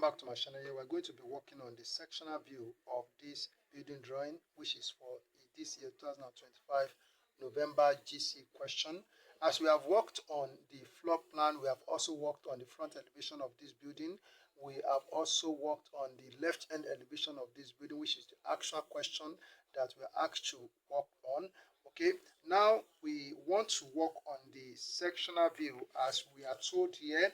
back to my channel. Here we're going to be working on the sectional view of this building drawing, which is for this year 2025 November GC question. As we have worked on the floor plan, we have also worked on the front elevation of this building. We have also worked on the left hand elevation of this building, which is the actual question that we're asked to work on. Okay, now we want to work on the sectional view as we are told here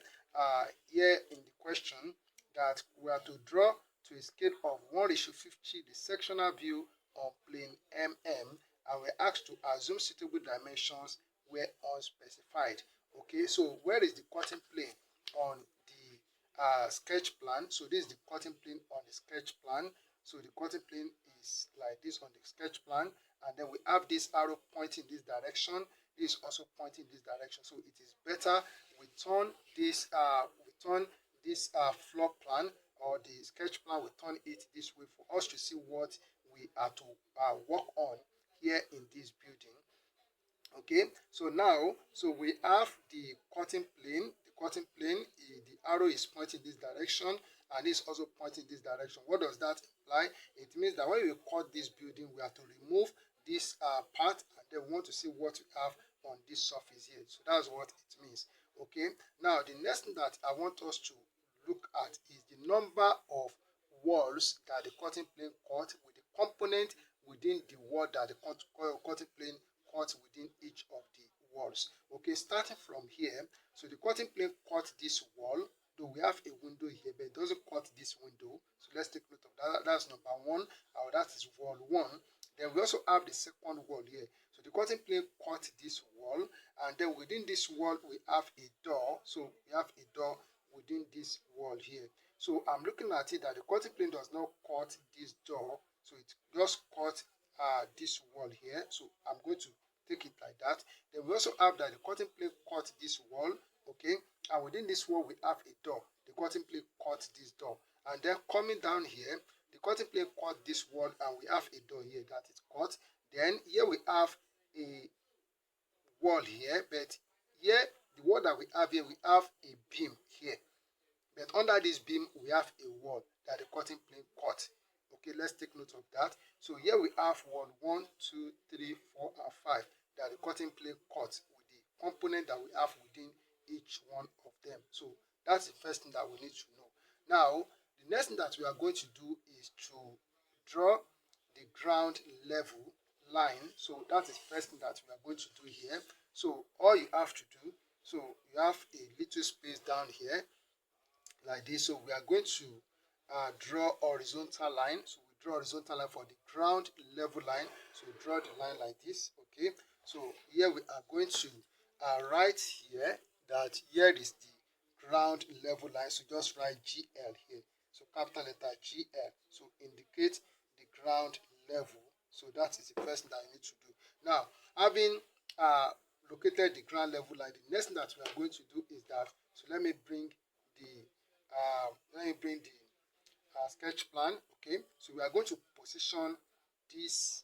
in the question that we are to draw to a scale of 1:50 the sectional view on plane MM, and we're asked to assume suitable dimensions where unspecified. Okay, so where is the cutting plane on the sketch plan? So this is the cutting plane on the sketch plan. So the cutting plane is like this on the sketch plan, and then we have this arrow pointing this direction. This is also pointing this direction. So it is better we turn this floor plan or the sketch plan, we turn it this way for us to see what we are to work on here in this building. Okay, so now we have the cutting plane. The cutting plane, the arrow is pointing this direction and is also pointing this direction. What does that imply? It means that when we cut this building, we have to remove this part, and then we want to see what we have on this surface here. So that's what it means. Okay, now the next thing that I want us to look at is the number of walls that the cutting plane cut with the component within the wall that the cutting plane cut within each of the walls. Okay, starting from here, so the cutting plane cut this wall, though we have a window here, but it doesn't cut this window. So let's take note of that. That's number one, or that is wall one. Then we also have the second wall here. So the cutting plane cut this wall, and then within this wall we have a door. So we have a door within this wall here. So I'm looking at it that the cutting plane does not cut this door, so it just cut this wall here. So I'm going to take it like that. Then we also have that the cutting plane cut this wall. Okay, and within this wall we have a door. The cutting plane cut this door, and then coming down here, the cutting plane cut this wall, and we have a door here that is cut. Then here we have a wall here, but here the wall that we have here, we have a beam here, but under this beam we have a wall that the cutting plane cut. Okay, let's take note of that. So here we have wall 1, 2, 3, 4, and 5 that the cutting plane cut with the component that we have within each one of them. So that's the first thing that we need to know. Now the next thing that we are going to do is to draw the ground level line. So that is the first thing that we are going to do here. So all you have to do, so you have a little space down here like this. So we are going to draw horizontal line. So we draw horizontal line for the ground level line. So draw the line like this. Okay, so here we are going to write here that here is the ground level line. So just write GL here. So capital letter GL. So indicate the ground level. So that is the first thing that you need to do. Now, having located the ground level line, the next thing that we are going to do is that, so let me bring the sketch plan. Okay, so we are going to position this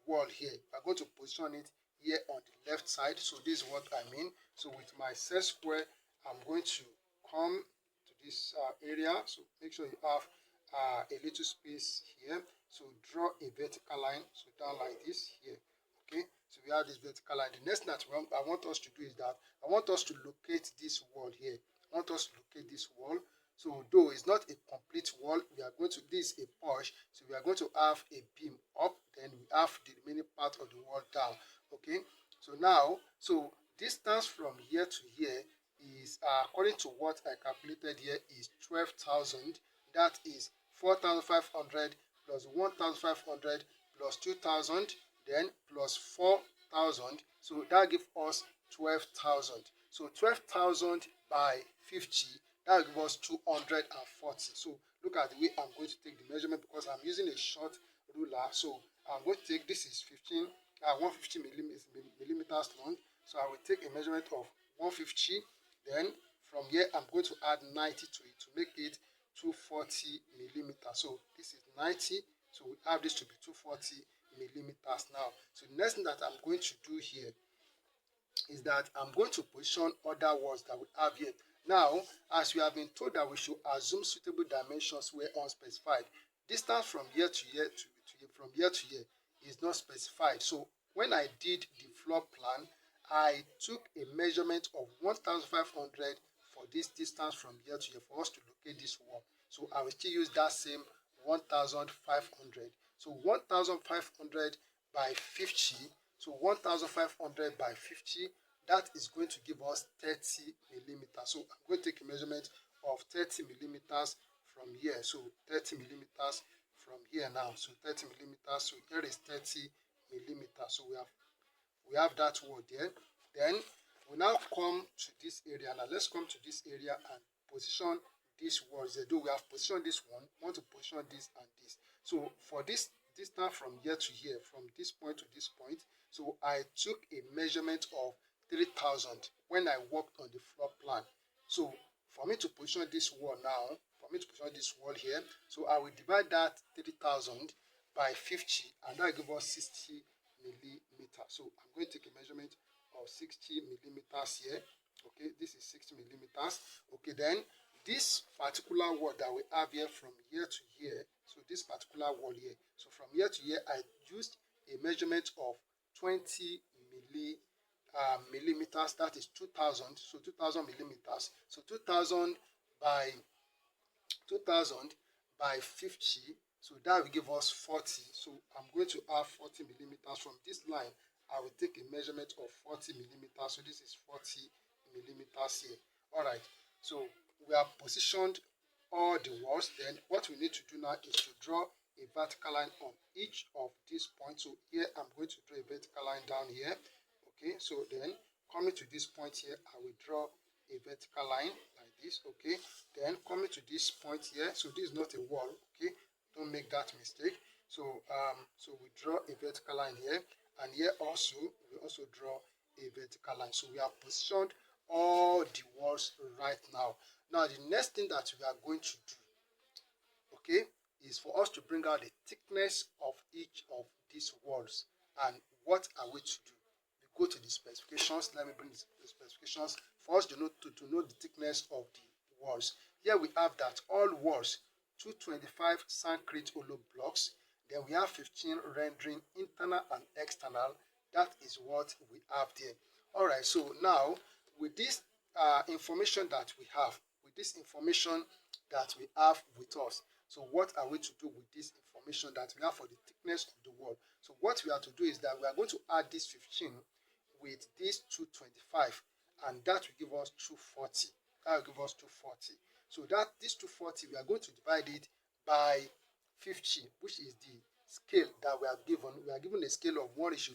wall here. We are going to position it here on the left side. So this is what I mean. So with my set square, I'm going to come to this area. So make sure you have a little space here. So draw a vertical line, so down like this here. Okay, so we have this vertical line. The next thing that I want us to do is that I want us to locate this wall here. I want us to locate this wall. So though it's not a complete wall, we are going to, this is a porch, so we are going to have a beam up, then we have the remaining part of the wall down. Okay, so now, so distance from here to here is according to what I calculated here is 12,000. That is 4,500 plus 1,500 plus 2,000, then plus 4,000. So that gives us 12,000. So 12,000 by 50, that will give us 240. So look at the way I'm going to take the measurement, because I'm using a short ruler. So I'm going to take, this is 150 millimeters long. So I will take a measurement of 150. Then from here, I'm going to add 90 to it to make it 240 millimeters. So this is 90. So we have this to be 240 millimeters now. So the next thing that I'm going to do here is that I'm going to position other walls that we have here. Now, as we have been told that we should assume suitable dimensions where unspecified, distance from here to here from here to here is not specified. So when I did the floor plan, I took a measurement of 1,500 for this distance from here to here for us to locate this wall. So I will still use that same 1,500. So 1,500 by 50. So 1,500 by 50, that is going to give us 30 millimeters. So I'm going to take a measurement of 30 millimeters from here. So 30 millimeters from here now. So 30 millimeters. So here is 30 millimeters. So we have that word there. Then we now come to this area. Now let's come to this area and position these words. Though we have positioned this one, we want to position this and this. So for this distance from here to here, from this point to this point, so I took a measurement of 3,000 when I worked on the floor plan. So for me to position this wall now, for me to position this wall here, so I will divide that 3,000 by 50, and that will give us 60 millimeters. So I'm going to take a measurement of 60 millimeters here. Okay, this is 60 millimeters. Okay, then this particular wall that we have here from here to here, so this particular wall here, so from here to here, I used a measurement of 20 millimeters, that is 2,000, so 2,000 millimeters. So 2,000 by 50, so that will give us 40. So I'm going to have 40 millimeters from this line. I will take a measurement of 40 millimeters. So this is 40 millimeters here. All right. So we have positioned all the walls. Then what we need to do now is to draw a vertical line on each of these points. So here I'm going to draw a vertical line down here. Okay. So then coming to this point here, I will draw a vertical line like this. Okay. Then coming to this point here, so this is not a wall. Okay. Don't make that mistake. So so we draw a vertical line here, and here also we also draw a vertical line. So we have positioned all the walls right now. Now the next thing that we are going to do, okay, is for us to bring out the thickness of each of these walls. And what are we to do? We go to the specifications. Let me bring the specifications for us to know the thickness of the walls. Here we have that all walls 225 concrete hollow blocks. Then we have 15 rendering internal and external. That is what we have there. All right. So now with this information that we have, with us, so what are we to do with this information that we have for the thickness of the wall? So what we have to do is that we are going to add this 15 with this 225, and that will give us 240. That will give us 240. So that this 240, we are going to divide it by 50, which is the scale that we are given. We are given a scale of 1:50.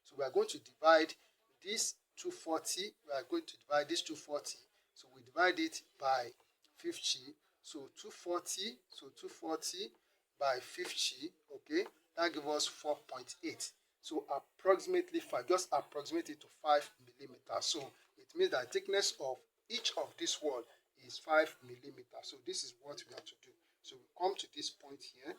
So we are going to divide this 240. We are going to divide this 240. So we divide it by 50. So 240. So 240 by 50. Okay, that gives us 4.8. So approximately 5. Just approximate it to 5 millimeters. So it means that the thickness of each of this wall is 5 millimeters. So this is what we have to do. So we come to this point here.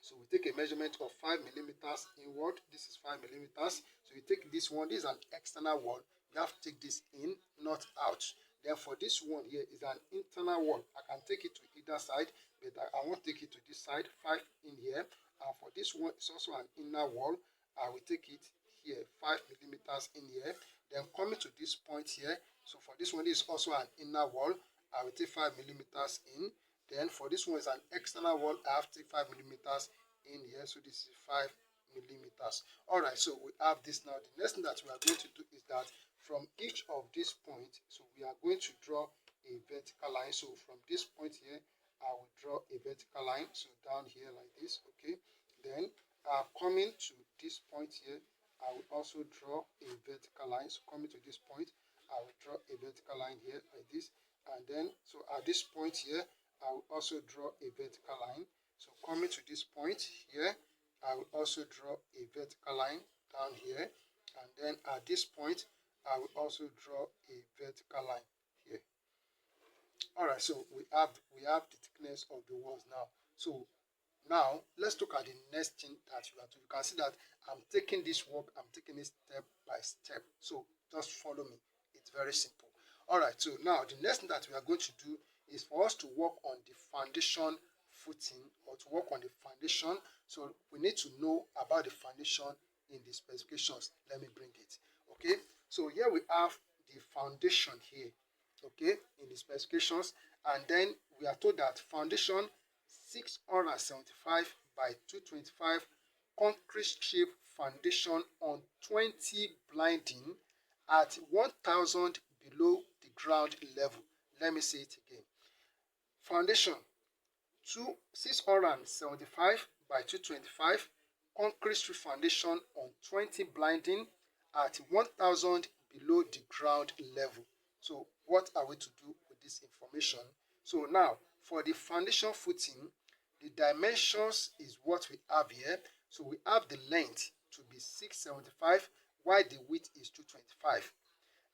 So we take a measurement of 5 millimeters inward. This is 5 millimeters. So you take this one. This is an external wall. You have to take this in, not out. Then for this one here is an internal wall. I can take it to either side, but I won't take it to this side. 5 in here. And for this one, it's also an inner wall. I will take it here, 5 millimeters in here. Then coming to this point here. So for this one, this is also an inner wall. I will take 5 millimeters in. Then for this one is an external wall. I have to take 5 millimeters in here. So this is 5 millimeters. All right. So we have this now. The next thing that we are going to do is that from each of these points, so we are going to draw a vertical line. So from this point here, I will draw a vertical line. So down here like this. Okay. Then coming to this point here, I will also draw a vertical line. So coming to this point, I will draw a vertical line here like this. And then, so at this point here, I will also draw a vertical line. So coming to this point here, I will also draw a vertical line down here. And then at this point, I will also draw a vertical line here. All right, so we have the thickness of the walls now. So now let's look at the next thing that you have to. You can see that I'm taking this work, I'm taking it step by step. So just follow me. It's very simple. All right, so now the next thing that we are going to do is for us to work on the foundation footing, or to work on the foundation. So we need to know about the foundation in the specifications. Let me bring it. Okay, so here we have the foundation here, okay, in the specifications, and then we are told that foundation 675 by 225 concrete strip foundation on 20 blinding at 1000 below the ground level. Let me say it again. Foundation 675 by 225 concrete strip foundation on 20 blinding at 1000 below the ground level. So what are we to do with this information? So now for the foundation footing, the dimensions is what we have here. So we have the length to be 675 while the width is 225.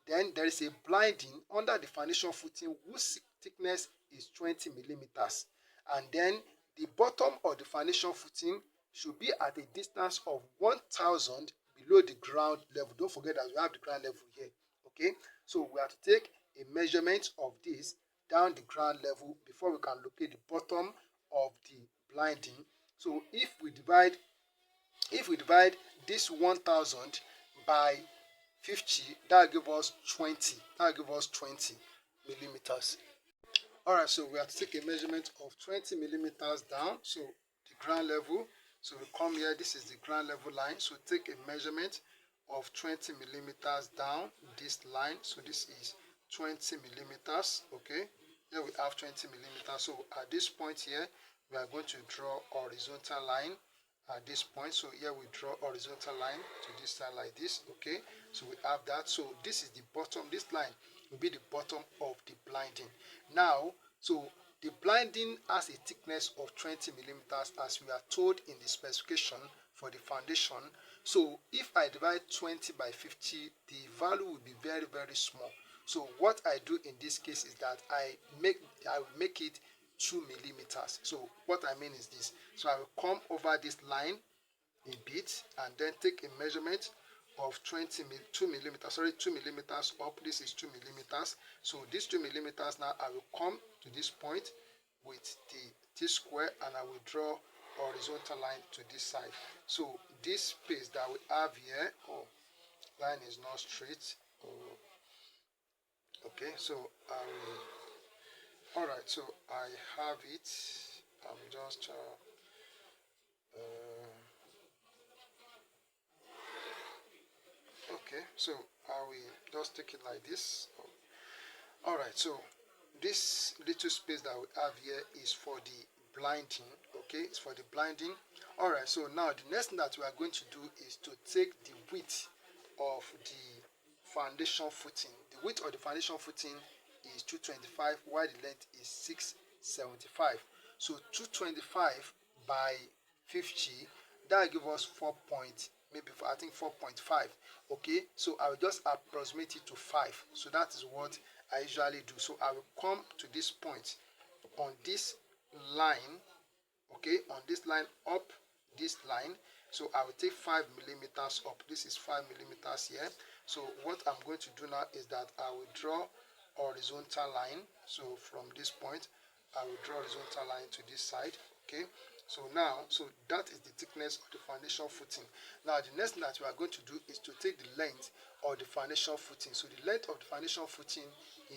Then there is a blinding under the foundation footing whose thickness is 20 millimeters. And then the bottom of the foundation footing should be at a distance of 1000 below the ground level. Don't forget that we have the ground level here. Okay, so we have to take a measurement of this down the ground level before we can locate the bottom of the blinding. So if we divide this 1000 by 50, that will give us 20. That will give us 20 millimeters. All right, so we have to take a measurement of 20 millimeters down. So the ground level. So we come here. This is the ground level line. So take a measurement of 20 millimeters down this line. So this is 20 millimeters. Okay. Here we have 20 millimeters. So at this point here, we are going to draw a horizontal line at this point. So here we draw horizontal line to this side like this. Okay, so we have that. So this is the bottom. This line will be the bottom of the blinding. Now, so the blinding has a thickness of 20 millimeters as we are told in the specification for the foundation. So if I divide 20 by 50, the value will be very, very small. So what I do in this case is that I will make it 2 millimeters. So what I mean is this. So I will come over this line a bit and then take a measurement of 2 millimeters up. This is 2 millimeters. So these 2 millimeters, now I will come to this point with the T-square and I will draw horizontal line to this side. So this space that we have here, line is not straight. Okay, so I will, all right, so I have it. I'm just okay, so I will just take it like this. All right, so this little space that we have here is for the blinding. Okay, it's for the blinding. All right, so now the next thing that we are going to do is to take the width of the foundation footing. The width of the foundation footing is 225 while the length is 675. So 225 by 50, that will give us 4.5. Okay, so I will just approximate it to 5. So that is what I usually do. So I will come to this point on this line, okay, on this line up this line. So I will take 5 millimeters up. This is 5 millimeters here. So what I'm going to do now is that I will draw horizontal line. So from this point, I will draw horizontal line to this side. Okay. So now, so that is the thickness of the foundation footing. Now the next thing that we are going to do is to take the length of the foundation footing. So the length of the foundation footing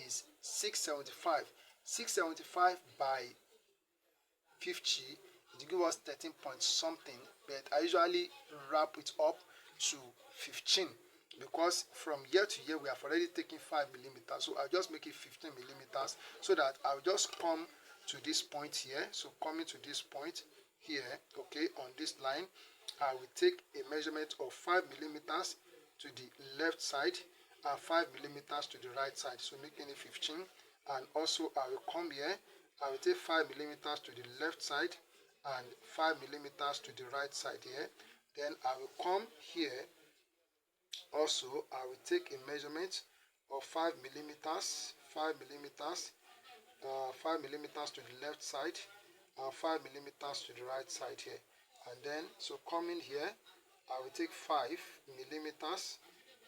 is 675. 675 by 50, it gives us 13 point something, but I usually wrap it up to 15 because from here to here we have already taken 5 millimeters. So I'll just make it 15 millimeters so that I'll just come to this point here. So coming to this point here, okay, on this line, I will take a measurement of 5 millimeters to the left side and 5 millimeters to the right side, so making it 15. And also I will come here, I will take 5 millimeters to the left side and 5 millimeters to the right side here. Then I will come here, also I will take a measurement of 5 millimeters, 5 millimeters, 5 millimeters to the left side and 5 millimeters to the right side here. And then so coming here, I will take 5 millimeters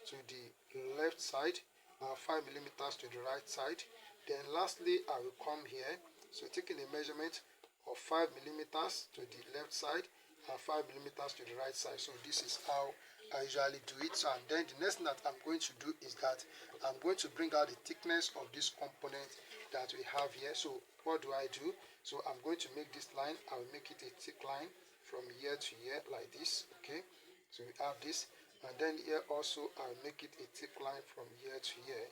to the left side 5 millimeters to the right side. Then lastly, I will come here, so taking a measurement of 5 millimeters to the left side and 5 millimeters to the right side. So this is how I usually do it. And then the next thing that I'm going to do is that I'm going to bring out the thickness of this component that we have here. So what do I do? So I'm going to make this line, I will make it a thick line from here to here like this. Okay, so we have this, and then here also I'll make it a thick line from here to here.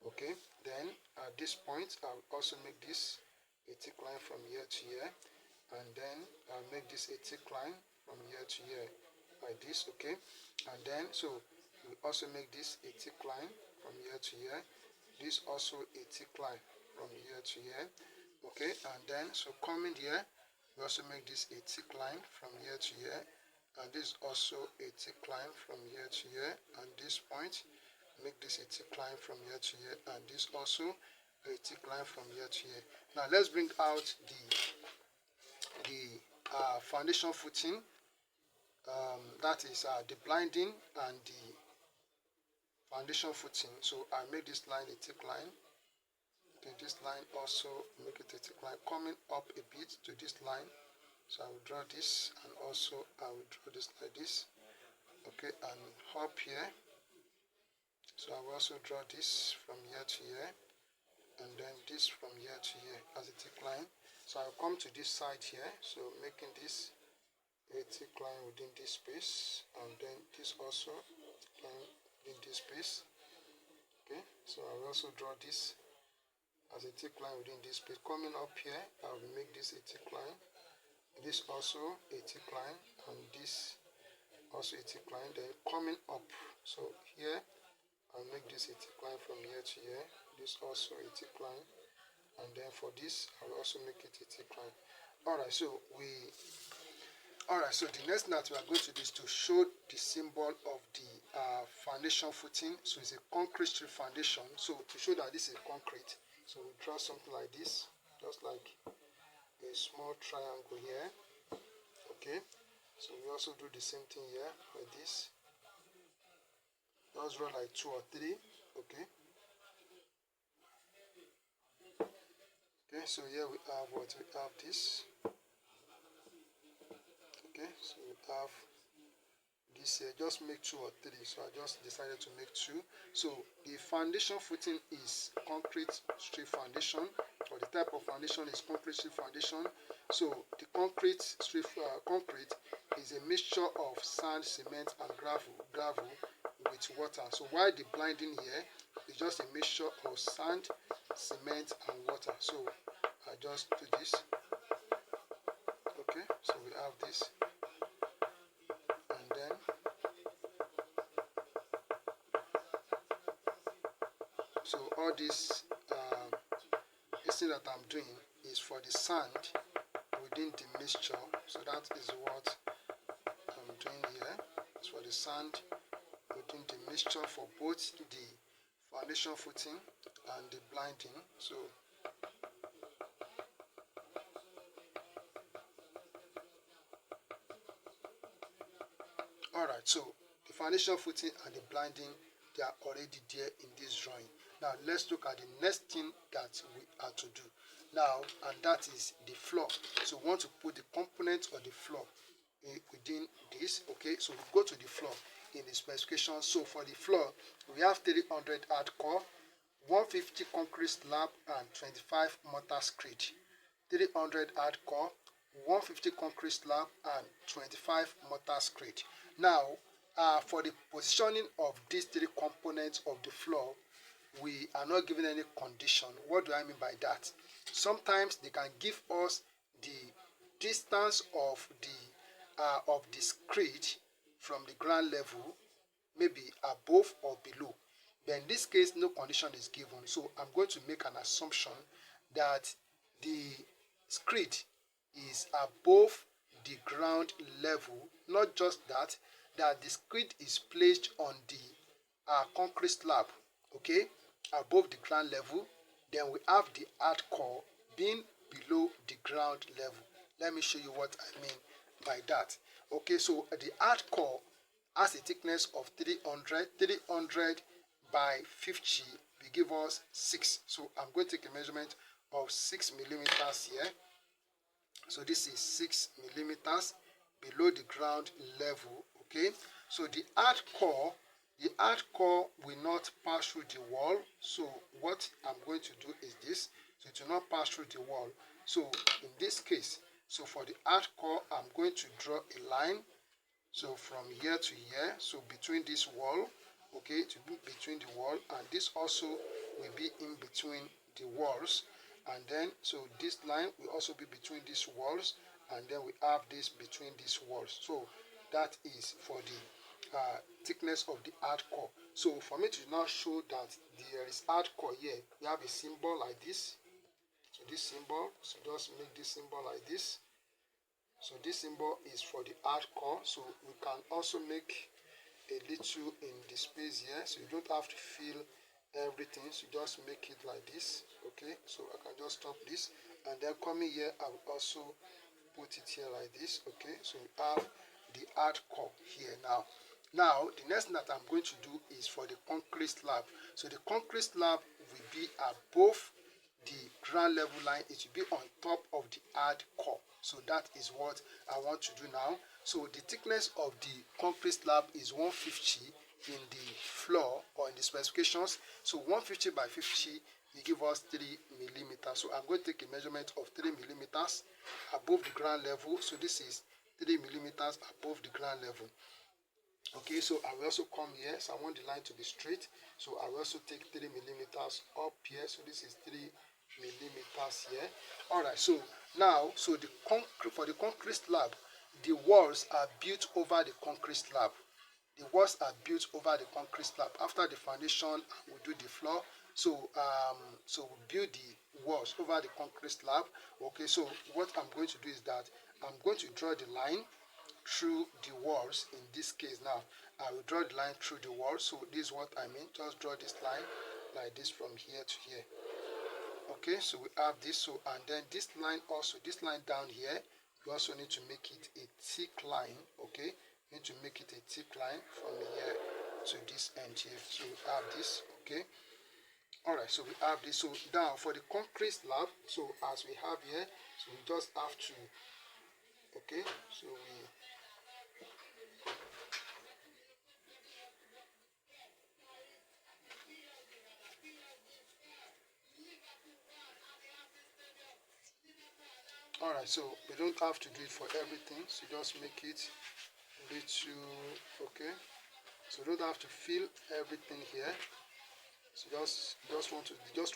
Okay, then at this point I'll also make this a thick line from here to here, and then I'll make this a thick line from here to here like this. Okay, and then so we also make this a thick line from here to here, this also a thick line from here to here. Okay, and then so coming here, we also make this a thick line from here to here, and this also a thick line from here to here, and this point make this a thick line from here to here, and this also a thick line from here to here. Now let's bring out the foundation footing, that is the blinding and the foundation footing. So I make this line a thick line, then this line also make it a thick line coming up a bit to this line. So I will draw this, and also I will draw this like this. Okay, and up here, so I will also draw this from here to here, and then this from here to here as a thick line. So I'll come to this side here, so making this a thick line within this space, and then this also line within this space. Okay, so I will also draw this as a thick line within this space. Coming up here, I will make this a thick line, this also a thick line, and this also a thick line. Then coming up, so here I'll make this a thick line from here to here, this also a thick line, and then for this I'll also make it a thick line. Alright, so the next thing that we are going to do is to show the symbol of the foundation footing. So it's a concrete strip foundation. So to show that this is concrete, so we draw something like this, just like a small triangle here. Okay, so we also do the same thing here like this. Just draw like 2 or 3. Okay. Okay, so here we have what we have this. Okay, so we have this here. Just make 2 or 3. So I just decided to make 2. So the foundation footing is concrete strip foundation, or the type of foundation is concrete strip foundation. So the concrete concrete is a mixture of sand, cement, and gravel with water. So while the blinding here is just a mixture of sand, cement, and water. So I just do this. Okay, so we have this, and then so all this thing that I'm doing is for the sand within the mixture. So that is what I'm doing here. It's for the sand within the mixture for both the foundation footing and the blinding. So alright, so the foundation footing and the blinding, they are already there in this drawing. Now let's look at the next thing that we are to do now, and that is the floor. So we want to put the components of the floor within this. Okay, so we go to the floor in the specification. So for the floor, we have 300 hardcore, 150 concrete slab, and 25 mortar screed. 300 hardcore, 150 concrete slab, and 25 mortar screed. Now, for the positioning of these 3 components of the floor, we are not given any condition. What do I mean by that? Sometimes they can give us the distance of the screed from the ground level, maybe above or below. But in this case, no condition is given. So I'm going to make an assumption that the screed is above the ground level. Not just that, that the screed is placed on the concrete slab, okay, above the ground level. Then we have the hardcore being below the ground level. Let me show you what I mean by that. Okay, so the hardcore has a thickness of 300 by 50 will give us 6. So I'm going to take a measurement of 6 millimeters here. So this is 6 millimeters below the ground level. Okay, so the hard core will not pass through the wall. So what I'm going to do is this. So it will not pass through the wall. So in this case, so for the hard core, I'm going to draw a line. So from here to here, so between this wall, okay, to be between the wall, and this also will be in between the walls. And then, so this line will also be between these walls, and then we have this between these walls. So that is for the thickness of the hard core. So for me to now show that there is hard core here, we have a symbol like this. So this symbol, so just make this symbol like this. So this symbol is for the hard core. So we can also make a little in the space here. So you don't have to fill everything. So just make it like this. Okay. So I can just stop this. And then coming here, I will also put it here like this. Okay. So we have the hard core here now. Now, the next thing that I'm going to do is for the concrete slab. So the concrete slab will be above the ground level line. It will be on top of the hard core. So that is what I want to do now. So the thickness of the concrete slab is 150 in the floor or in the specifications. So 150 by 50 will give us 3 millimeters. So I'm going to take a measurement of 3 millimeters above the ground level. So this is 3 millimeters above the ground level. Okay, so I will also come here. So I want the line to be straight. So I will also take 3 millimeters up here. So this is 3 millimeters here. All right, so now, so the concrete, for the concrete slab, the walls are built over the concrete slab. The walls are built over the concrete slab. After the foundation, we do the floor. So so we build the walls over the concrete slab. Okay, so what I'm going to do is that I'm going to draw the line through the walls. In this case now, I will draw the line through the wall. So this is what I mean. Just draw this line like this from here to here. Okay, so we have this. So and then this line also, this line down here, we also need to make it a thick line. Okay, we need to make it a thick line from here to this end here. So we have this. Okay, all right, so we have this. So now for the concrete slab, so as we have here, so we just have to, okay, so we alright, so we don't have to do it for everything, so just make it little. Okay, so you don't have to fill everything here. So just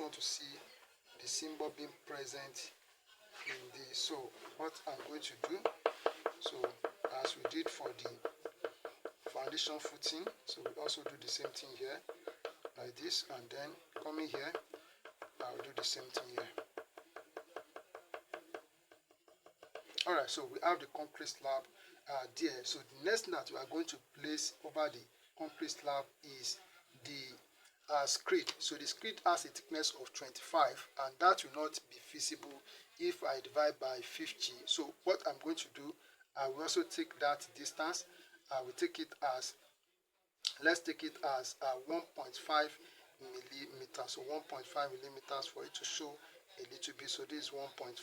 want to see the symbol being present in this. So what I'm going to do, so as we did for the foundation footing, so we also do the same thing here like this, and then coming here, I'll do the same thing here. Alright, so we have the concrete slab there. So the next thing that we are going to place over the concrete slab is the screed. So the screed has a thickness of 25, and that will not be feasible if I divide by 50. So what I'm going to do, I will also take that distance. I will take it as, let's take it as 1.5 millimeters. So 1.5 millimeters for it to show a little bit. So this is 1.5,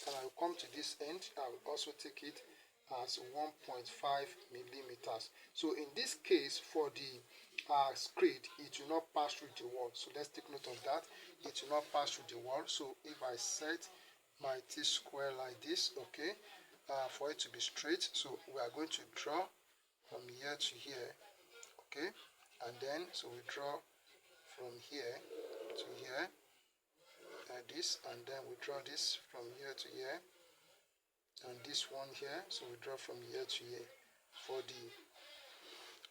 and I will come to this end. I will also take it as 1.5 millimeters. So in this case, for the screed, it will not pass through the wall. So let's take note of that. It will not pass through the wall. So if I set my T-square like this, okay, for it to be straight, so we are going to draw from here to here, okay, and then so we draw from here to here, like this, and then we draw this from here to here, and this one here, so we draw from here to here for the.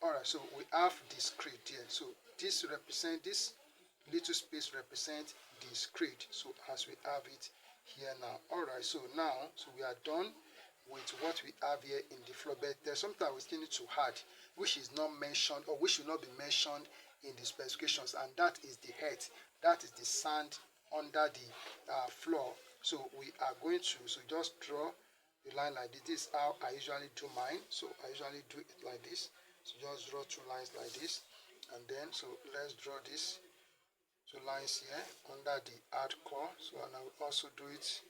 Alright, so we have the screed here. So this represent, this little space represent the screed. So as we have it here now. Alright, so now, so we are done with what we have here in the floor, but there's something we still need to add, which is not mentioned, or which should not be mentioned in the specifications, and that is the head. That is the sand under the floor. So we are going to, so just draw the line like this. This is how I usually do mine. So I usually do it like this. So just draw two lines like this, and then so let's draw this lines here under the hard core. So and I will also do it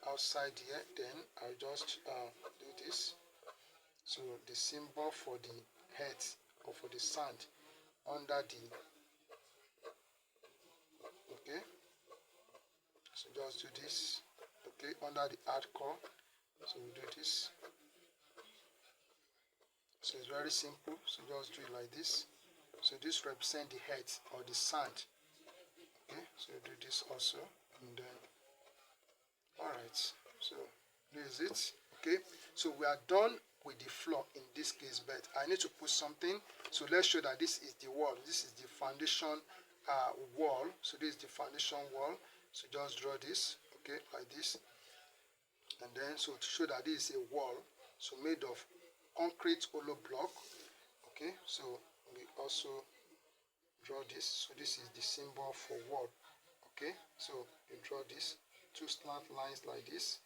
outside here. Then I'll just do this. So the symbol for the head or for the sand under the, okay, so just do this, okay, under the hard core. So we do this. So it's very simple. So just do it like this. So this represents the head or the sand. Okay, so do this also, and then alright, so this is it. Okay, so we are done with the floor in this case, but I need to put something. So let's show that this is the wall. This is the foundation wall. So this is the foundation wall. So just draw this, okay, like this, and then so to show that this is a wall, so made of concrete hollow block. Okay, so we also draw this. So this is the symbol for wall. Okay, so you draw this two slant lines like this,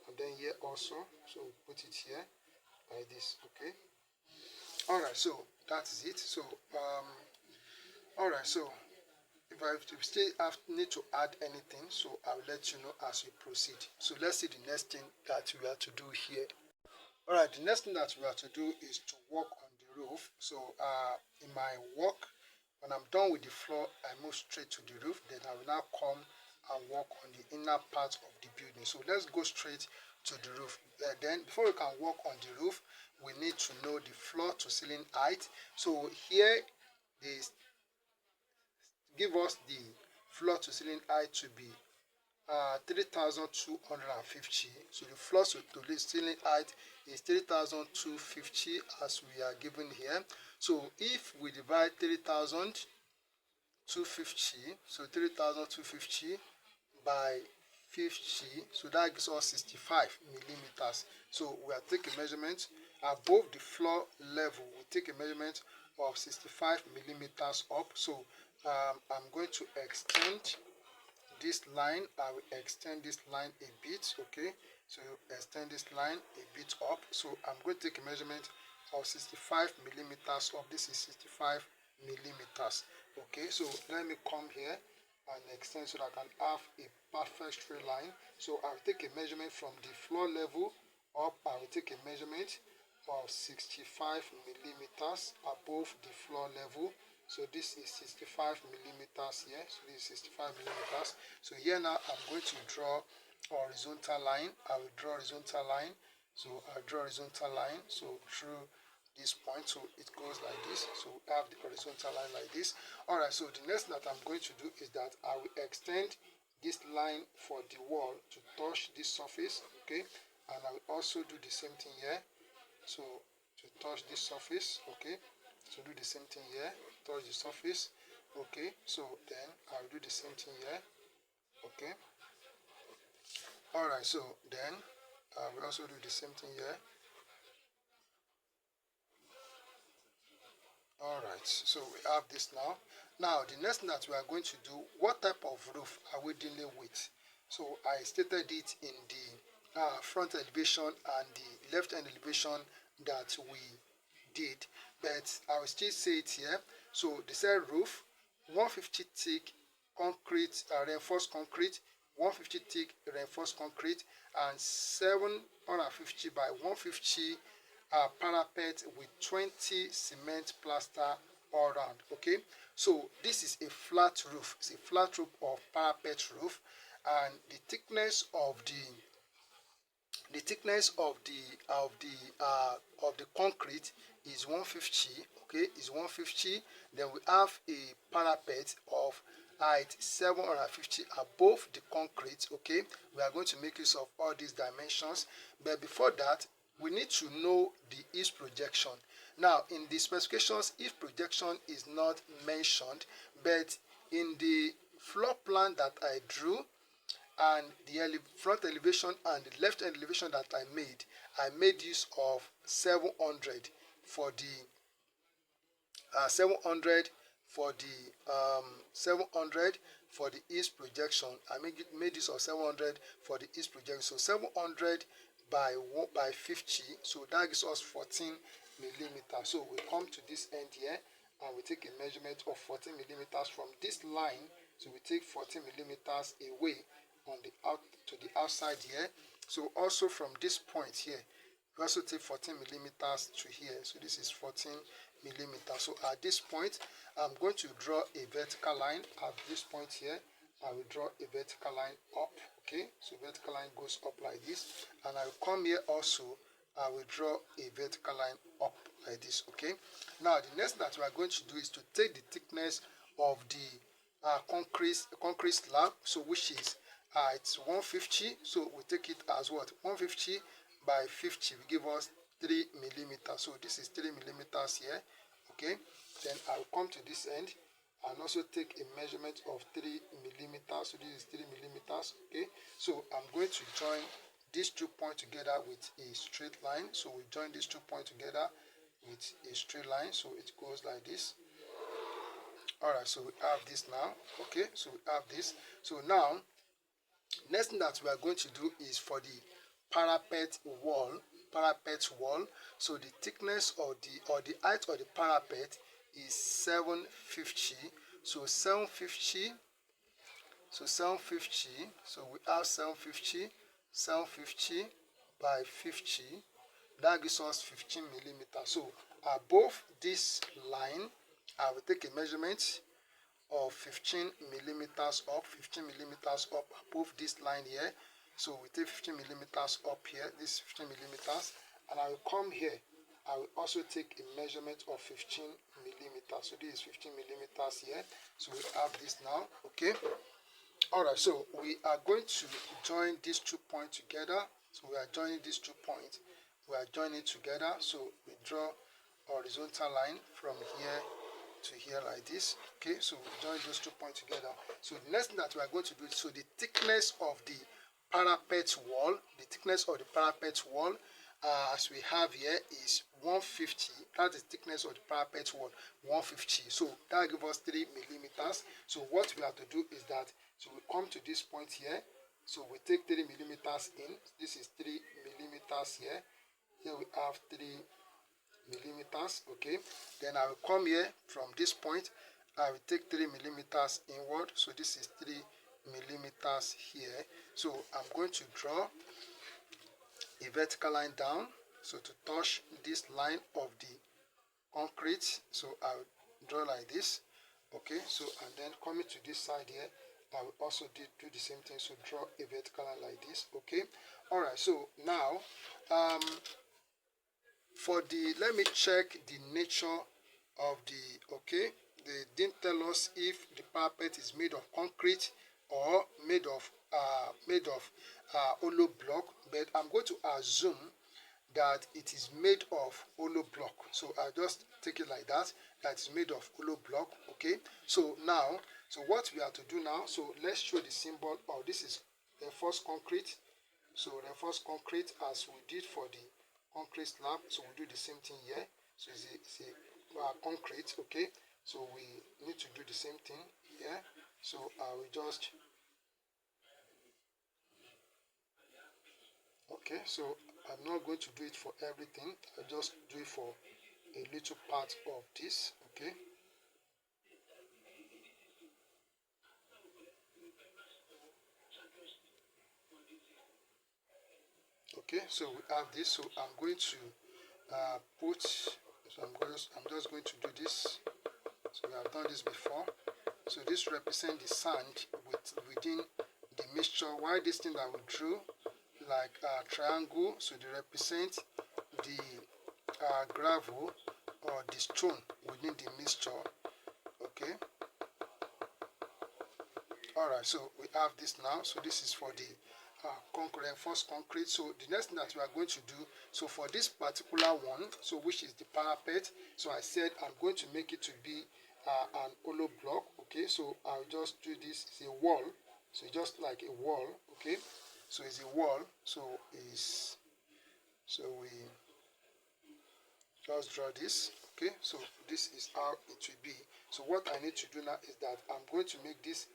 and then here also, so put it here like this. Okay, all right, so that is it. So all right, so if I still need to add anything, so I'll let you know as we proceed. So let's see the next thing that we have to do here. All right, the next thing that we have to do is to work on the roof. So in my work, when I'm done with the floor, I move straight to the roof. Then I will now come and work on the inner part of the building. So let's go straight to the roof. Then before we can work on the roof, we need to know the floor to ceiling height. So here they give us the floor to ceiling height to be 3,250. So the floor to the ceiling height is 3,250 as we are given here. So if we divide 3,250, so 3,250 by 50, so that gives us 65 millimeters. So we are taking measurement above the floor level. We take a measurement of 65 millimeters up. So I'm going to extend this line. I will extend this line a bit. Okay, so extend this line a bit up. So I'm going to take a measurement of 65 millimeters up. This is 65 millimeters. Okay, so let me come here and extend so that I can have a perfect straight line. So I will take a measurement from the floor level up. I will take a measurement of 65 millimeters above the floor level. So this is 65 millimeters here. So this is 65 millimeters. So here now I'm going to draw horizontal line. I will draw horizontal line. So I'll draw horizontal line. So through this point, so it goes like this. So we have the horizontal line like this. All right, so the next that I'm going to do is that I will extend this line for the wall to touch this surface. Okay, and I will also do the same thing here. So to touch this surface. Okay, so do the same thing here, touch the surface. Okay, so then I'll do the same thing here. Okay, all right, so then I will also do the same thing here. All right, so we have this now. Now the next thing that we are going to do, what type of roof are we dealing with? So I stated it in the front elevation and the left hand elevation that we did, but I will still say it here. So the said roof, 150 thick concrete, reinforced concrete, 150 thick reinforced concrete, and 750 by 150 parapet with 20 cement plaster all around. Okay, so this is a flat roof. It's a flat roof of parapet roof, and the thickness of the concrete is 150. Okay, is 150. Then we have a parapet of height 750 above the concrete. Okay, we are going to make use of all these dimensions, but before that we need to know the east projection. Now in the specifications, east projection is not mentioned, but in the floor plan that I drew and the front elevation and the left elevation that I made use of 700 for the 700 for the 700 for the east projection. I made use of 700 for the east projection. So 700 by 50, so that gives us 14 millimeters. So we come to this end here and we take a measurement of 14 millimeters from this line So we take 14 millimeters away on the out to the outside here. So also from this point here, we also take 14 millimeters to here. So this is 14 millimeters. So at this point, I'm going to draw a vertical line. At this point here, I will draw a vertical line up. Okay, so vertical line goes up like this, and I will come here also. I will draw a vertical line up like this. Okay, now the next that we are going to do is to take the thickness of the concrete slab, so which is it's 150. So we take it as what, 150 by 50 will give us 3 millimeters. So this is 3 millimeters here. Okay, then I'll come to this end and also take a measurement of 3 millimeters. So this is 3 millimeters. Okay, so I'm going to join these 2 points together with a straight line. So we join these 2 points together with a straight line. So it goes like this. All right, so we have this now. Okay, so we have this. So now next thing that we are going to do is for the parapet wall. So the thickness of the height of the parapet is 750. So 750. So 750. So we have 750 by 50. That gives us 15 millimeters. So above this line, I will take a measurement of 15 millimeters up, above this line here. So we take 15 millimeters up here, this 15 millimeters, and I will come here. I will also take a measurement of 15 millimeters. So this is 15 millimeters here. So we have this now. Okay. All right. So we are going to join these 2 points together. So we are joining these 2 points. We are joining together. So we draw a horizontal line from here to here like this. Okay, so we join those 2 points together. So the next thing that we are going to do, so the thickness of the parapet wall, as we have here is 150. That's the thickness of the parapet wall, 150. So that gives us 3 millimeters. So what we have to do is that, so we come to this point here. So we take 3 millimeters in. This is 3 millimeters here. Here we have 3 millimeters. Okay, then I will come here from this point. I will take 3 millimeters inward. So this is 3 millimeters here. So I'm going to draw a vertical line down, so to touch this line of the concrete. So I'll draw like this. Okay, so and then coming to this side here, I will also do the same thing. So draw a vertical line like this. Okay, all right. So now for the, let me check the nature of the, okay, they didn't tell us if the parapet is made of concrete or made of hollow block, but I'm going to assume that it is made of hollow block. So I just take it like that, that it's made of hollow block. Okay, so now, so what we have to do now, so let's show the symbol of this is reinforced concrete. So reinforced concrete, as we did for the concrete slab, so we do the same thing here. So it's a concrete. Okay, so we need to do the same thing here. So I will just, okay, so I'm not going to do it for everything. I just do it for a little part of this. Okay, okay, so we have this. So I'm going to put, so I'm just going to do this. So we have done this before. So this represents the sand within the mixture. Why this thing that we drew like a triangle, so they represent the gravel or the stone within the mixture. Okay, all right, so we have this now. So this is for the reinforced concrete. So the next thing that we are going to do, so for this particular one, so which is the parapet, so I said I'm going to make it to be an hollow block. Okay, so I'll just do this. It's a wall, so just like a wall. Okay, so it's a wall. So we just draw this. Okay, so this is how it will be. So what I need to do now is that I'm going to make this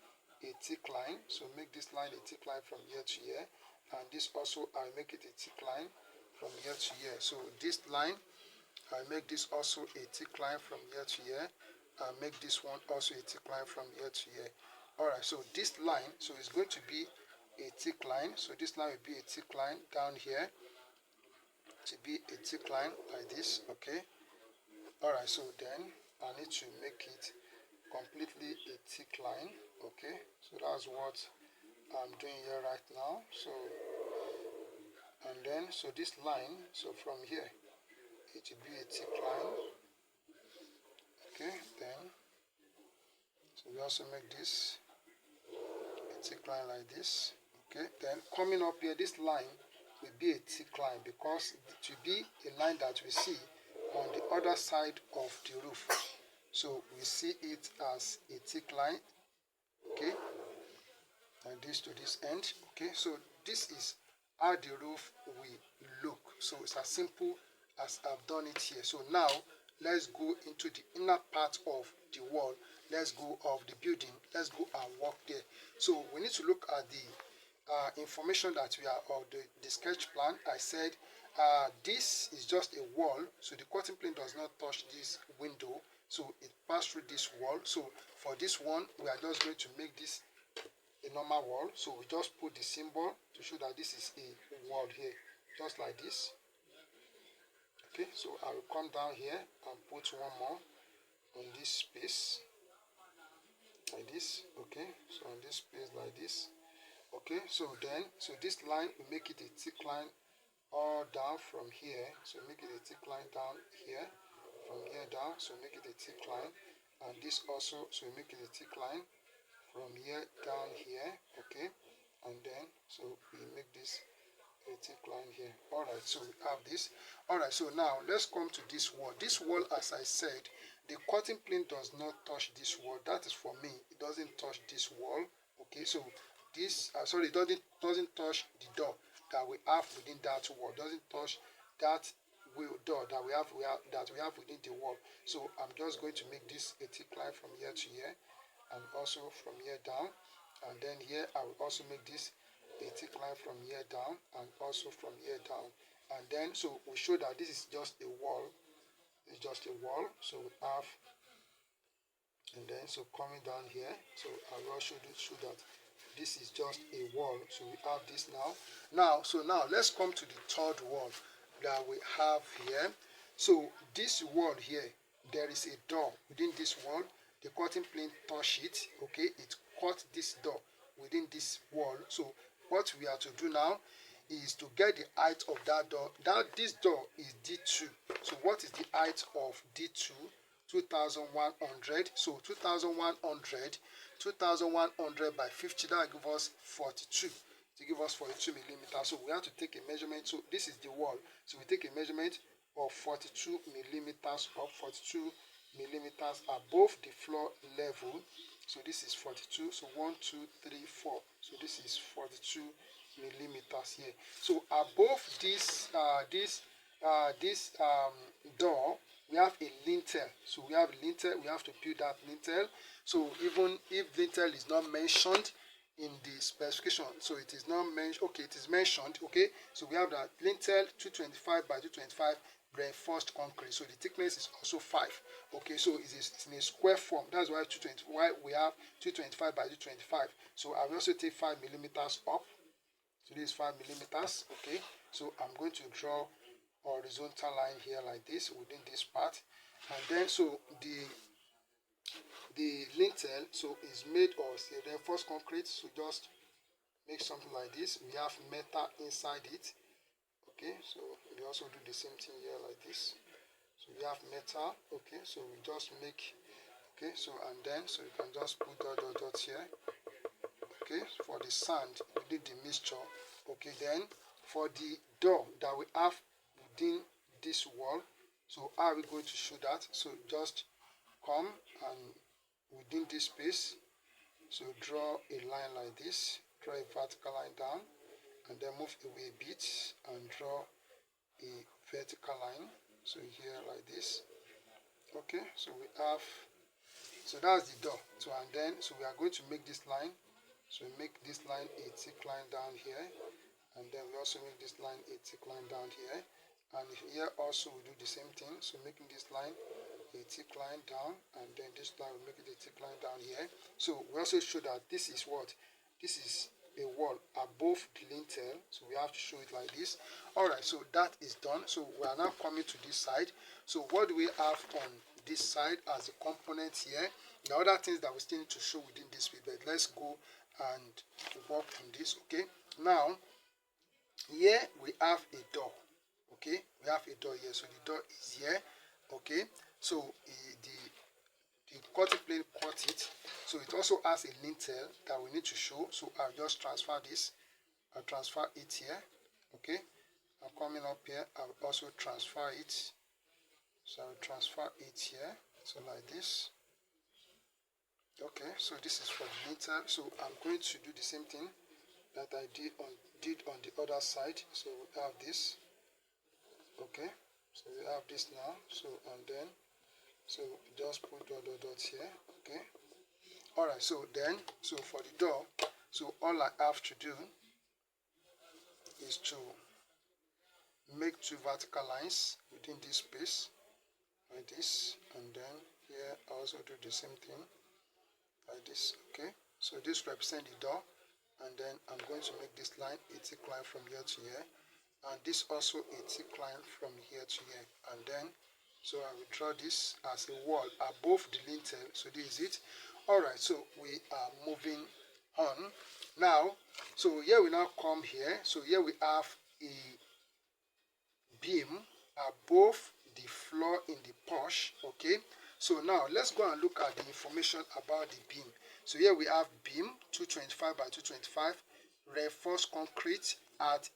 a thick line. So make this line a thick line from here to here, and this also I make it a thick line from here to here. So this line, I make this also a thick line from here to here. I make this one also a thick line from here to here. All right, so this line, so it's going to be a thick line. So this line will be a thick line down here, to be a thick line like this. Okay. All right, so then I need to make it completely a thick line. Okay, so that's what I'm doing here right now. So, and then so this line, so from here it will be a thick line. Okay, then so we also make this a thick line like this. Okay, then coming up here, this line will be a thick line because it will be a line that we see on the other side of the roof. So we see it as a thick line. Okay, and this to this end. Okay, so this is how the roof will look. So it's as simple as I've done it here. So now let's go into the inner part of the wall. Let's go of the building. Let's go and walk there. So we need to look at the information that we are, or the sketch plan. I said this is just a wall, so the cutting plane does not touch this window, so it passed through this wall. So for this one, we are just going to make this a normal wall. So we just put the symbol to show that this is a wall here, just like this. Okay, so I will come down here and put one more on this space like this. Okay, so on this space like this. Okay, so then so this line we make it a thick line all down from here. So make it a thick line down here, from here down. So make it a thick line, and this also, so make it a thick line from here down here. Okay, and then so we make this a thick line here. All right, so we have this. All right, so now let's come to this wall. This wall, as I said, the cutting plane does not touch this wall. That is for me. It doesn't touch this wall. Okay, so this sorry, it doesn't touch the door that we have within that wall. Doesn't touch that door that we have within the wall. So I'm just going to make this a thick line from here to here, and also from here down, and then here I will also make this a thick line from here down, and also from here down, and then so we show that this is just a wall. It's just a wall. So we have, and then so coming down here, so I will show that this is just a wall. So we have this now. So now let's come to the third wall that we have here. So this wall here, there is a door within this wall. The cutting plane touch it. Okay, it cut this door within this wall. So what we have to do now is to get the height of that door. This door is D2. So what is the height of D2? 2100. So 2100 by 50, that will give us 42. To give us 42 millimeters. So we have to take a measurement. So this is the wall. So we take a measurement of 42 millimeters up, 42 millimeters above the floor level. So this is 42. So 1, 2, 3, 4. So this is 42 millimeters here. So above this door, we have a lintel. So we have a lintel. We have to build that lintel. So even if lintel is not mentioned in the specification, so it is not mentioned. Okay, it is mentioned. Okay, so we have that lintel 225 by 225 reinforced concrete. So the thickness is also 5. Okay, so it's in a square form. That's why we have 225 by 225. So I will also take 5 millimeters up. So this is 5 millimeters. Okay, so I'm going to draw horizontal line here like this within this part, and then so the lintel so is made of reinforced concrete. So just make something like this. We have metal inside it. Okay, so we also do the same thing here like this. So we have metal. Okay, so we just make, okay, so and then so you can just put dot here. Okay, for the sand within the mixture. Okay, then for the door that we have within this wall, so how are we going to show that? So just come and within this space, so draw a line like this, draw a vertical line down, and then move away a bit and draw a vertical line, so here like this. Okay, so we have, so that's the door. So and then so we are going to make this line, so make this line a thick line down here, and then we also make this line a thick line down here, and here also we do the same thing. So making this line a thick line down, and then this line will make it a thick line down here. So we also show that this is what? This is a wall above the lintel, so we have to show it like this. Alright, so that is done. So we are now coming to this side. So what do we have on this side as the components here? The other things that we still need to show within this bit, but let's go and work on this. Okay, now here we have a door. Okay, we have a door here, so the door is here. Okay, so the cutting plane cut it, so it also has a lintel that we need to show. So I'll just transfer this. I'll transfer it here. Okay, I'm coming up here. I'll also transfer it. So I'll transfer it here. So like this. Okay, so this is for the lintel. So I'm going to do the same thing that I did on the other side. So we have this. Okay, so we have this now. So and then so just put dot here. Okay, all right. So then, so for the door, so all I have to do is to make two vertical lines within this space like this, and then here I also do the same thing like this. Okay, so this represents the door, and then I'm going to make this line a thick line from here to here, and this also a thick line from here to here, and then so I will draw this as a wall above the lintel. So this is it. All right, so we are moving on now. So here we now come here. So here we have a beam above the floor in the porch. Okay, so now let's go and look at the information about the beam. So here we have beam 225 by 225 reinforced concrete at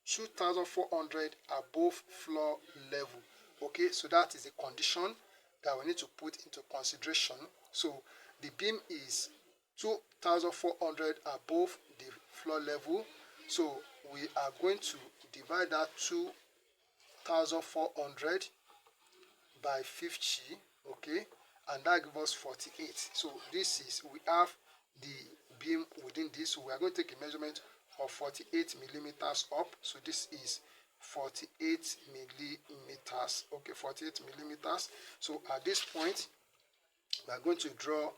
2,400 above floor level. Okay, so that is a condition that we need to put into consideration. So the beam is 2,400 above the floor level. So we are going to divide that 2,400 by 50. Okay, and that gives us 48. So this is, we have the beam within this. So we are going to take a measurement of 48 millimeters up. So this is 48 millimeters. Okay, 48 millimeters. So at this point we are going to draw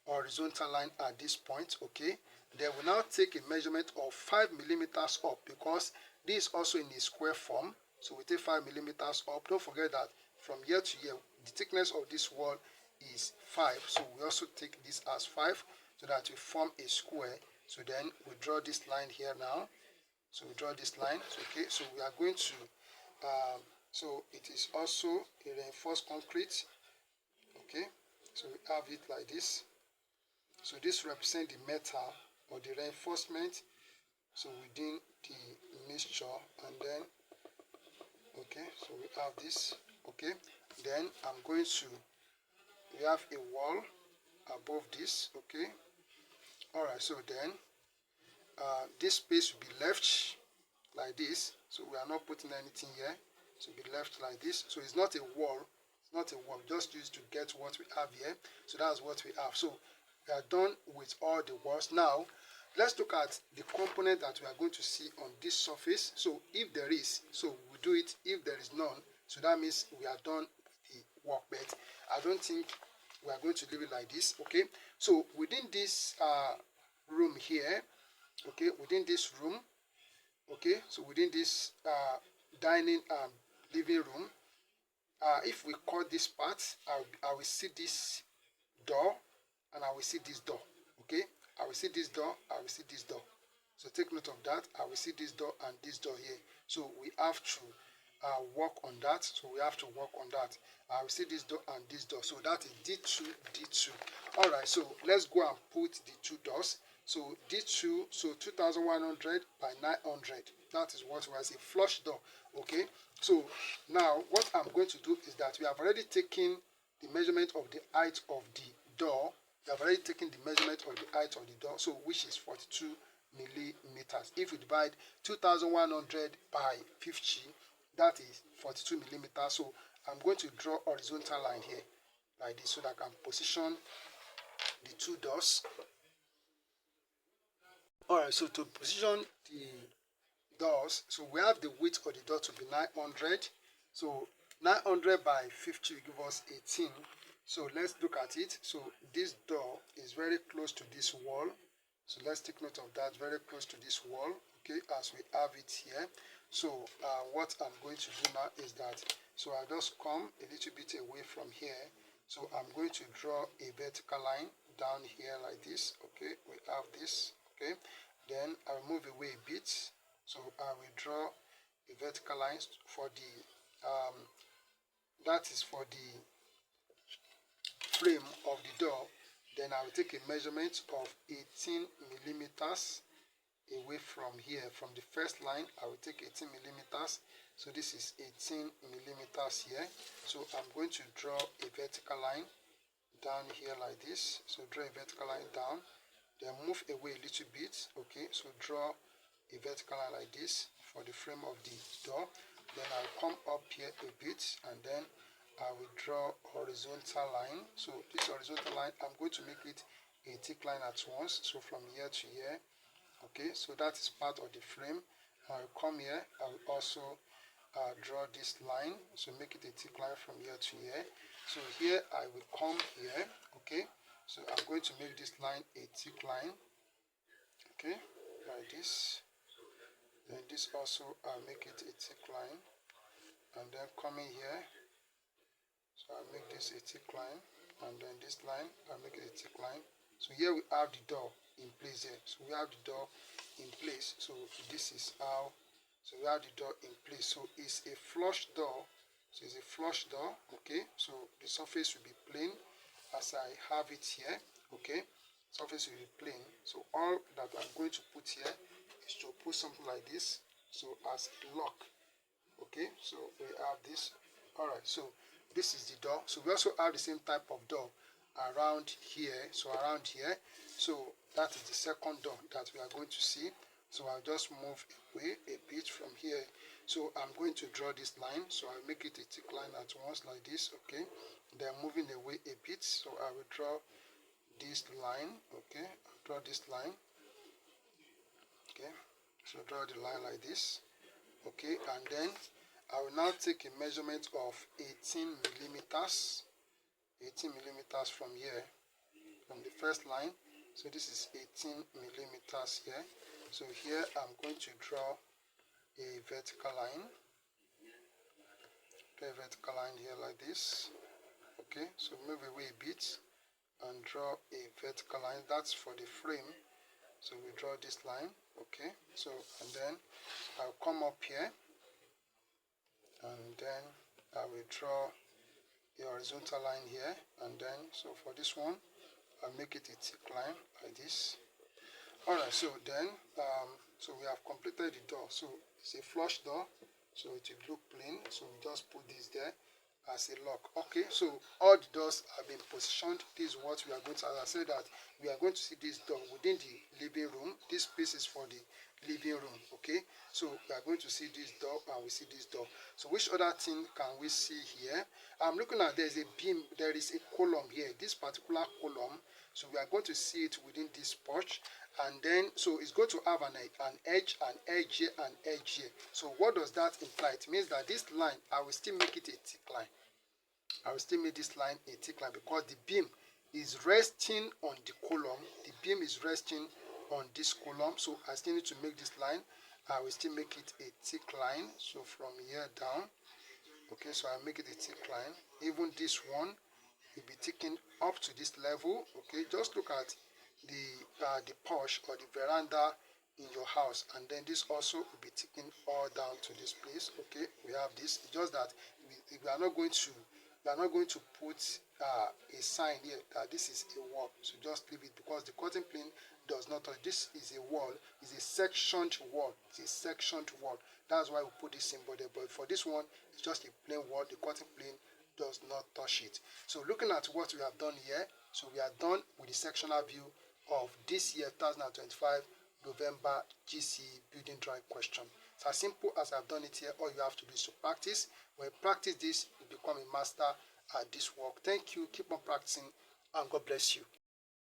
a horizontal line at this point. Okay, then we now take a measurement of 5 millimeters up, because this is also in a square form. So we take 5 millimeters up. Don't forget that from here to here the thickness of this wall is 5, so we also take this as 5 so that we form a square. So then we draw this line here now. So we draw this line. Okay, so we are going to so it is also a reinforced concrete. Okay, so we have it like this. So this represents the metal or the reinforcement, so within the mixture, and then okay, so we have this. Okay, then I'm going to, we have a wall above this. Okay, all right, so then this space will be left like this. So we are not putting anything here, so be left like this. So it's not a wall, it's not a wall, just used to get what we have here. So that's what we have. So we are done with all the walls. Now let's look at the component that we are going to see on this surface. So if there is, so we do it. If there is none, so that means we are done with the work. But I don't think we are going to leave it like this. Okay, so within this room here, okay, within this room, okay, so within this dining and living room, if we cut this part, I will see this door and I will see this door. Okay, I will see this door, I will see this door. So take note of that. I will see this door and this door here. So we have to work on that. So we have to work on that. I will see this door and this door. So that is D2, D2. All right, so let's go and put the two doors. So D2, so 2,100 by 900. That is what was a flush door. Okay, so now what I'm going to do is that we have already taken the measurement of the height of the door. We have already taken the measurement of the height of the door, so which is 42 millimeters. If we divide 2,100 by 50, that is 42 millimeters. So I'm going to draw a horizontal line here like this so that I can position the two doors. Alright, so to position the doors, so we have the width of the door to be 900. So 900 by 50 will give us 18. So let's look at it. So this door is very close to this wall. So let's take note of that, very close to this wall, okay, as we have it here. So what I'm going to do now is that, so I'll just come a little bit away from here. So I'm going to draw a vertical line down here like this, okay, we have this, okay. Then I'll move away a bit. So I will draw a vertical line for the, that is for the frame of the door. Then I will take a measurement of 18 millimeters away from here. From the first line, I will take 18 millimeters. So this is 18 millimeters here. So I'm going to draw a vertical line down here like this. So draw a vertical line down, then move away a little bit, okay. So draw a vertical line like this for the frame of the door. Then I'll come up here a bit, and then I will draw horizontal line. So this horizontal line, I'm going to make it a thick line at once. So from here to here, okay. So that is part of the frame. I'll come here. I'll also draw this line. So make it a thick line from here to here. So here I will come here, okay. So I'm going to make this line a thick line, okay, like this. Then this also I'll make it a thick line, and then coming here. So I'll make this a thick line, and then this line, I'll make it a thick line. So here we have the door in place here. So we have the door in place. So this is how, so we have the door in place. So it's a flush door. So it's a flush door, okay. So the surface will be plain as I have it here, okay. Surface will be plain. So all that I'm going to put here is to put something like this, so as a lock, okay. So we have this. All right, so this is the door. So we also have the same type of door around here. So around here, so that is the second door that we are going to see. So I'll just move away a bit from here. So I'm going to draw this line. So I'll make it a thick line at once like this, okay. Then moving away a bit. So I will draw this line, okay. I'll draw this line, okay. So draw the line like this, okay. And then I will now take a measurement of 18 millimeters. 18 millimeters from here, from the first line. So this is 18 millimeters here. So here I'm going to draw a vertical line. Draw a vertical line here like this. Okay, so move away a bit and draw a vertical line. That's for the frame. So we draw this line. Okay, so and then I'll come up here, and then I will draw a horizontal line here, and then so for this one I'll make it a thick line like this. Alright, so then so we have completed the door. So it's a flush door, so it will look plain. So we just put this there as a lock. Okay, so all the doors have been positioned. This is what we are going to, as I said, that we are going to see this door within the living room. This space is for the living room. Okay, so we are going to see this door, and we see this door. So which other thing can we see here? I'm looking at, there's a beam, there is a column here, this particular column. So we are going to see it within this porch, and then so it's going to have an edge here, and edge here. So what does that imply? It means that this line, I will still make it a thick line. I will still make this line a thick line because the beam is resting on the column. The beam is resting on this column. So I still need to make this line. I will still make it a thick line. So from here down, okay, so I make it a thick line. Even this one will be taken up to this level. Okay, just look at the porch or the veranda in your house, and then this also will be taken all down to this place. Okay, we have this. It's just that we are not going to put a sign here that this is a wall. So just leave it, because the curtain plane does not touch. This is a wall. It's a sectioned wall. It's a sectioned wall. That's why we put this symbol there. But for this one, it's just a plain wall. The curtain plane does not touch it. So looking at what we have done here, so we are done with the sectional view of this year 2025 November GCE building drawing question. It's as simple as I've done it here. All you have to do is to practice. When you practice this, you become a master at this work. Thank you. Keep on practicing, and God bless you.